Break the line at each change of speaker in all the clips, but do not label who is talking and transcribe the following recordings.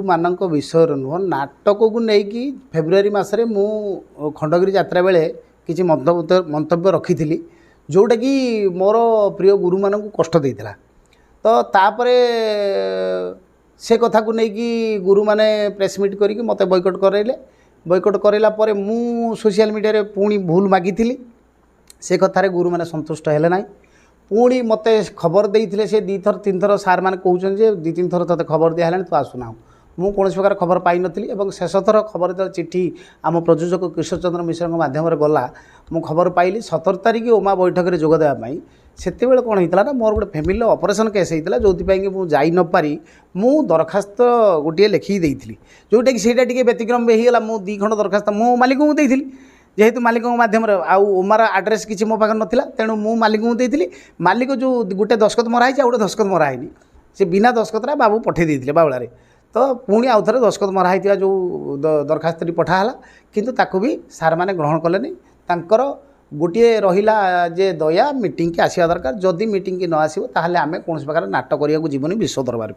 मान विषय नुह नाटक को लेकिन फेब्रुआरी मसरे मु खंडगिरी यात्रा बेले किसी मंतव्य रखी थी जोटा कि मोर प्रिय गुरु मान कष्ट देता तो तापरे से कथा को लेकिन गुरु माने प्रेस मीट करके मत बॉयकट कराइला मु सोशल मीडिया पुणी भूल मागी से कथार गुरु मैंने संतुष्ट हेले ना पुणी मत खबर देते से 2 थर 3 थर सार मैंने कहते 2-3 थर ते खबर दिया तू आसुना मु कौन प्रकार खबर पाई नी और शेष थर खबर जो चिठी आम प्रयोजक किशोर चंद्र मिश्र मध्यम गला मु खबर पाइली 17 तारिख ओमा बैठक में जोगदेवाई से कौन होता ना मोर गोटे फैमिली ऑपरेशन केस होता जो मुझे जाई न पारी मु दरखास्त गोटे लिखी देती जोटा कि सहीटा टी व्यतिक्रम होगा मु 2 खंड दरखास्त मो मालिक को देती जेहेतु मालिक मध्यम ओमार आड्रेस किसी मो पाखे नाला तेणु मु मालिक को देती मालिक जो गोटे दस्खत मराई गोटे दस्खत मराहनी से बिना दस्खत बाबू पठे देते बावलारे तो पुणी आउ थे दस्खत मराही जो दरखास्त पठाला किंतु ताकू भी सार मैंने ग्रहण कले तांकर गोटे रहा जे दया मीटिंग की आसवा दरकार जदि मीटिंग की न आसो ताहले आमे कौन प्रकार नाटक करने जीवन विश्व दरबार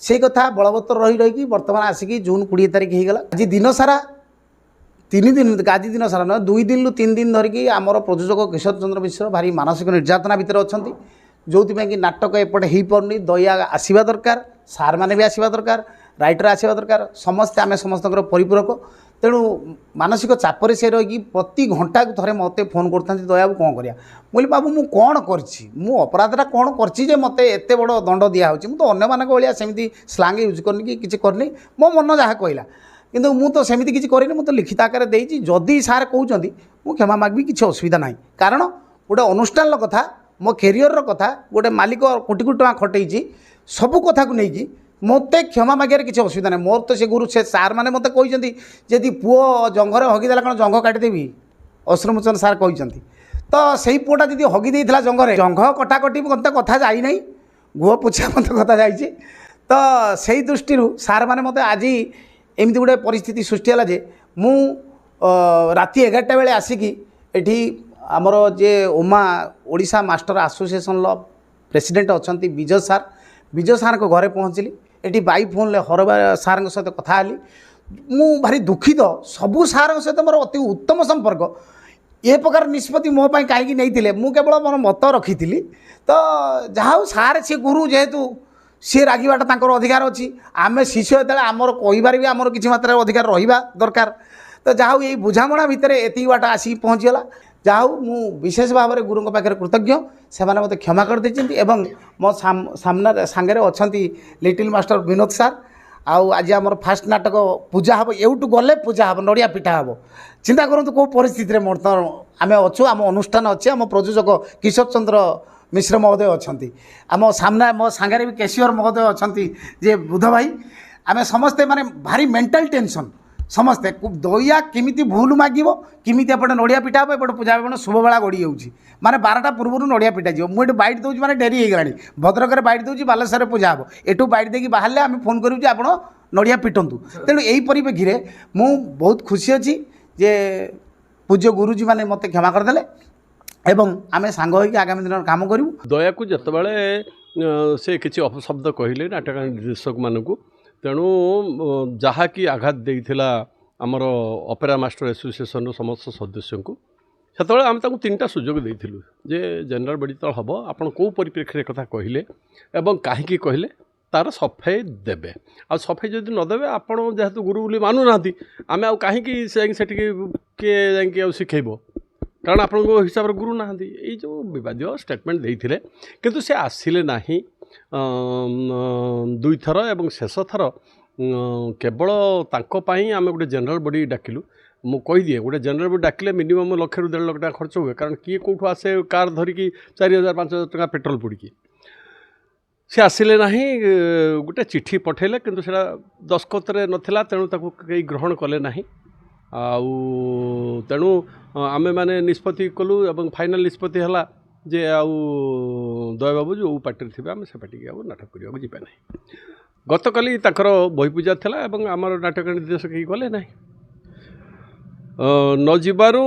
से कथा बलवत्तर रही रही बर्तमान आसिक जून 20 तारिख होगला आज दिन सारा 3 दिन आज दिन सारा ना 2 दिन 3 दिन धरिकी आमर प्रयोजक किशोर चंद्र मिश्र भारी मानसिक निर्यातना भितर अच्छा जो कि नाटक एपटे हो पारनी दया आसवा दरकार सार मैंने भी आसवा दरकार राइटर आसवा दरकार समस्ते आम समस्त परिपूरक तेणु मानसिक चापर से रही प्रति घंटा को थे मत फोन करता दया कौन करा बोली बाबू मु कौन करु अपराधटा कौन कर मत एत बड़ दंड दिहूँ मुझे तो अन्य मानक भाया सेमती स्लांग यूज करनी कि किसी करनी मो मन जहाँ कहला किंतु मु तो सेमती किसी करनी मुझे लिखित आकार देती जदि सार कहते मुझे क्षमा मागबी किसी असुविधा ना कारण गोटे अनुष्ठान कथा मो कैरियर कथा गोटे मालिक कोटी कोटी टଙ୍କା खटई सबू कथा को लेकिन मत क्षमा मागे किसी असुविधा ना मोर तो से गुरु से सार मैंने मत कहते जदि पुओ जंघरे हगिदेला कौन जंघ काटिदेवी अश्रुमोचन सार कहते तो सही पुओटा जी हगिदे जंघरे जंघ कटाकटी मत कथा जाई नहीं गुह पोछा मत कथा जाइए तो से दृष्टि सार मैंने मत आज एमती गोटे परिस्थिति सृष्टि है जे मु राति 11टा बेले आसिकी एठी आमर जे ओमा ओडिशा मास्टर एसोसिएशन ल प्रेसिडेंट अच्छा विजय सार को घरे पहुँचली एटी बाई फोन ले हरबा सार सहित कथा हली मु भारी दुखित सबू सार सहित मोर अति उत्तम संपर्क ये प्रकार निष्पत्ति मो पाई कहीं नहीं मु केवल मोर मत रखी तो जहाँ सार से गुरु जेहेतु सी रागीबाटा अधिकार अच्छी आम शिष्य जो आमर कहीबार भी आमर किसी मात्रा अधिकार रहा दरकार तो जहाँ यही बुझामणा भितर एति बाट आसिक पहुँचीगला जहाँ मु विशेष भाव में गुरु पाखे कृतज्ञ से मत क्षमा कर देते मो सामने सांगे अच्छा लिटिल मास्टर विनोद सार आउ आज आम फास्ट नाटक पूजा हम एवटू गले पूजा हम नड़िया पिठा हम चिंता करूँ कौ परिस्थिति में आम अच्छु आम अनुष्ठान अच्छे आम प्रयोजक किशोर चंद्र मिश्र महोदय अच्छा आम सामना मो सांगे भी कैशियर महोदय अच्छा जे बुध भाई आम समस्ते माने भारी मेंटल टेंशन समस्ते दया किमिति भूल मागिब किमिति एपटे नड़िया पिठा हम एपटे पूजा एपटे शुभ बेला गड़ी जाऊँगी माने 12टा पूर्व नड़िया पिठा जी मुझे बैठ दूसरी माने डेरी हो गलानी भद्रक में बैठ दूसरी बालेश्वर पूजा हम एठू बैठ देकी बाहर आम फोन करूँ आप नड़िया पिटंतु तेणु यही परिप्रेक्षी में मु बहुत खुशी अच्छी जे पूज्य गुरुजी मैंने मत क्षमा करदे एवं आम सांग होगी आगामी दिन काम करूँ
दया को जितेबाला से किसी अपशब्द कहले नाटक निर्देशक मानू तेणु जहाँकि आघात देइथिला आमर ऑपेरा मास्टर एसोसिएशन समस्त सदस्य को सेतबे आम ताकू 3टा सुजोग देइथिलु जे जनरल बडी तल हबो आपण को परिप्रेक्षी कथा कहले एवं काहेकि कहले तार सफाई देबे आ सफाई जदि न देबे आपण जेहेतु गुरु बोली मानु नांती आमे आ काहेकि सेठी के जांकी आ सिखेबो कारण आपण हिसाब रे गुरु नांती ए जो विवादित स्टेटमेंट देइथिले किंतु से आसिले नाही 2 थर एवं शेष थर केवल तांकोपाई आम गोटे जनरल बॉडी डाकिलु मु कही दिए गोटे जनरल बॉडी डाकिले मिनिमम 1 लाख रू 1.5 लाख टका खर्च हुए कारण किए कौटू आसे कार धरिकी 4,000-5,000 टका पेट्रोल पुड़की सी आसिले ना गोटे चिठी पठेले किंतु सेटा दस्खत नाला तेणु ताकू कई ग्रहण कले ना तेणु आमे माने निष्पत्ति कलु एवं फाइनल निष्पत्ति है जे आउ दया बाबू जो पार्टी थे आम से पार्टी आउ नाटक करने जीवा ना गतकाली बही पूजा था आमर नाटक निर्देशक गले ना न ଯିବାରୁ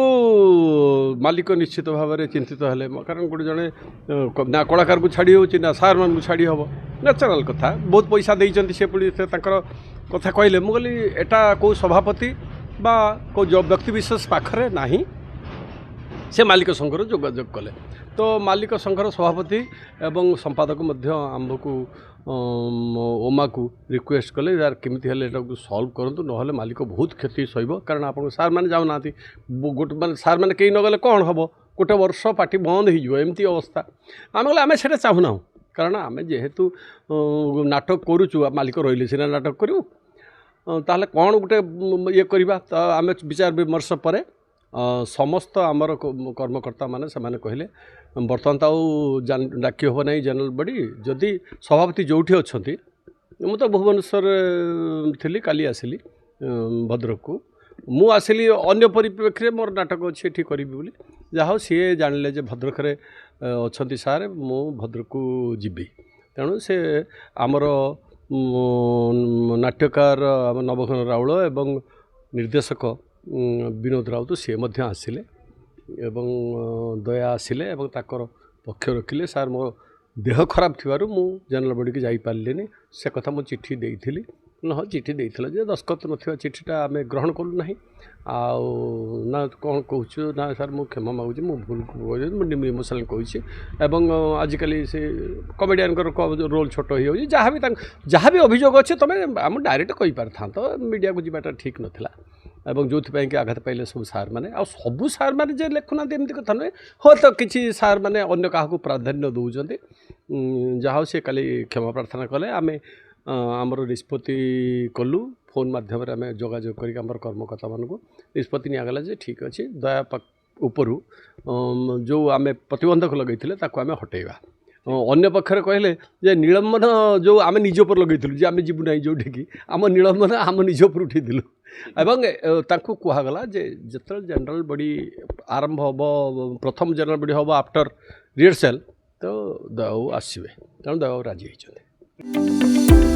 ମାଲିକ ନିଶ୍ଚିତ ଭାବରେ ଚିନ୍ତିତ ହେଲେ କାରଣ ଗୋଟେ ଜଣେ ନା କଳାକାରକୁ ଛାଡ଼ି ହେଉଛି ନା ସାର୍ମାନଙ୍କୁ ଛାଡ଼ି ହେବ ନ୍ୟାଚୁରାଲ୍ କଥା ବହୁତ ପଇସା ଦେଇଛନ୍ତି ସେ ପୁଣି ସେ ତାଙ୍କର କଥା କହିଲେ ମୁଁ କହିଲି ଏଟା କେଉଁ ସଭାପତି ବା କେଉଁ ବ୍ୟକ୍ତିବିଶେଷ ପାଖରେ ନାହିଁ ସେ ମାଲିକ ସଂଘର ଯୋଗାଯୋଗ କଲେ ତ ମାଲିକ ସଂଘର ସଭାପତି ଏବଂ ସମ୍ପାଦକ ମଧ୍ୟ ଆମ୍ଭକୁ ଓମାକୁ ରିକ୍ୱେଷ୍ଟ କଲେ ଯାର କେମିତି ହେଲେ ଏଟାକୁ ସଲ୍ଭ କରନ୍ତୁ ନହେଲେ ମାଲିକ ବହୁତ କ୍ଷତି ସହିବ କାରଣ ଆପଣଙ୍କ ସାର୍ମାନେ ଯାଉନାହାନ୍ତି ଗୋଟେ ମାନେ ସାର୍ମାନେ କେହି ନଗଲେ କ'ଣ ହେବ ଗୋଟେ ବର୍ଷ ପାର୍ଟି ବନ୍ଦ ହେଇଯିବ ଏମିତି ଅବସ୍ଥା ଆମେ କହିଲେ ଆମେ ସେଇଟା ଚାହୁଁନାହୁଁ କାରଣ ଆମେ ଯେହେତୁ ନାଟକ କରୁଛୁ ମାଲିକ ରହିଲେ ସିନା ନାଟକ କରିବୁ ତାହେଲେ କ'ଣ ଗୋଟେ ଇଏ କରିବା ତ ଆମେ ବିଚାର ବିମର୍ଶ ପରେ ସମସ୍ତ ଆମର କର୍ମକର୍ତ୍ତାମାନେ ସେମାନେ କହିଲେ ବର୍ତ୍ତମାନ ତ ଆଉ ଡାକି ହେବ ନାହିଁ ଜେନେରାଲ୍ ବଡ଼ି ଯଦି ସଭାପତି ଯେଉଁଠି ଅଛନ୍ତି ମୁଁ ତ ଭୁବନେଶ୍ୱରରେ ଥିଲି କାଲି ଆସିଲି ଭଦ୍ରକକୁ ମୁଁ ଆସିଲି ଅନ୍ୟ ପରିପ୍ରେକ୍ଷୀରେ ମୋର ନାଟକ ଅଛି ଏଠି କରିବି ବୋଲି ଯାହା ହଉ ସିଏ ଜାଣିଲେ ଯେ ଭଦ୍ରକରେ ଅଛନ୍ତି ସାର୍ ମୁଁ ଭଦ୍ରକକୁ ଯିବି ତେଣୁ ସେ ଆମର ନାଟ୍ୟକାର ଆମ ନବଘନ ରାଉଳ ଏବଂ ନିର୍ଦ୍ଦେଶକ ବିନୋଦ ରାଉତ ସିଏ ମଧ୍ୟ ଆସିଲେ ଏବଂ ଦୟା ଆସିଲେ ଏବଂ ତାଙ୍କର ପକ୍ଷ ରଖିଲେ ସାର୍ ମୋ ଦେହ ଖରାପ ଥିବାରୁ ମୁଁ ଜେନେରାଲ୍ ବଡ଼ିକି ଯାଇପାରିଲିନି ସେ କଥା ମୁଁ ଚିଠି ଦେଇଥିଲି ହଁ ଚିଠି ଦେଇଥିଲା ଯେ ଦସ୍ତଖତ ନଥିବା ଚିଠିଟା ଆମେ ଗ୍ରହଣ କଲୁ ନାହିଁ ଆଉ ନା କ'ଣ କହୁଛୁ ନା ସାର୍ ମୁଁ କ୍ଷମା ମାଗୁଛି ମୁଁ ଭୁଲ କହିଛି ମୁଁ ଇମୋସନାଲ୍ କହିଛି ଏବଂ ଆଜିକାଲି ସେ କମେଡ଼ିଆନଙ୍କର ରୋଲ୍ ଛୋଟ ହେଇଯାଉଛି ଯାହା ବି ଅଭିଯୋଗ ଅଛି ତୁମେ ଆମେ ଡାଇରେକ୍ଟ କହିପାରିଥାନ୍ତ ମିଡ଼ିଆକୁ ଯିବାଟା ଠିକ୍ ନଥିଲା ଏବଂ ଯେଉଁଥିପାଇଁକି ଆଘାତ ପାଇଲେ ସବୁ ସାର୍ମାନେ ଆଉ ସବୁ ସାର୍ମାନେ ଯେ ଲେଖୁନାହାନ୍ତି ଏମିତି କଥା ନୁହେଁ ହୁଏତ କିଛି ସାର୍ମାନେ ଅନ୍ୟ କାହାକୁ ପ୍ରାଧାନ୍ୟ ଦେଉଛନ୍ତି ଯାହା ହଉ ସେ କାଲି କ୍ଷମା ପ୍ରାର୍ଥନା କଲେ ଆମେ ଆମର ନିଷ୍ପତ୍ତି କଲୁ ଫୋନ୍ ମାଧ୍ୟମରେ ଆମେ ଯୋଗାଯୋଗ କରିକି ଆମର କର୍ମକର୍ତ୍ତାମାନଙ୍କୁ ନିଷ୍ପତ୍ତି ନିଆଗଲା ଯେ ଠିକ୍ ଅଛି ଦୟା ଉପରୁ ଯେଉଁ ଆମେ ପ୍ରତିବନ୍ଧକ ଲଗାଇଥିଲେ ତାକୁ ଆମେ ହଟେଇବା ଅନ୍ୟ ପକ୍ଷରେ କହିଲେ ଯେ ନିଳମ୍ବନ ଯେଉଁ ଆମେ ନିଜ ଉପରେ ଲଗାଇଥିଲୁ ଯେ ଆମେ ଯିବୁ ନାହିଁ ଯେଉଁଠିକି ଆମ ନିଳମ୍ବନ ଆମ ନିଜ ଉପରେ ଉଠାଇଥିଲୁ ଏବଂ ତାଙ୍କୁ କୁହାଗଲା ଯେ ଯେତେବେଳେ ଜେନେରାଲ୍ ବଡ଼ି ଆରମ୍ଭ ହେବ ପ୍ରଥମ ଜେନେରାଲ୍ ବଡ଼ି ହେବ ଆଫ୍ଟର ରିହର୍ସାଲ୍ ତ ଦୟାବାବୁ ଆସିବେ ତେଣୁ ଦୟାବାବୁ ରାଜି ହେଇଛନ୍ତି।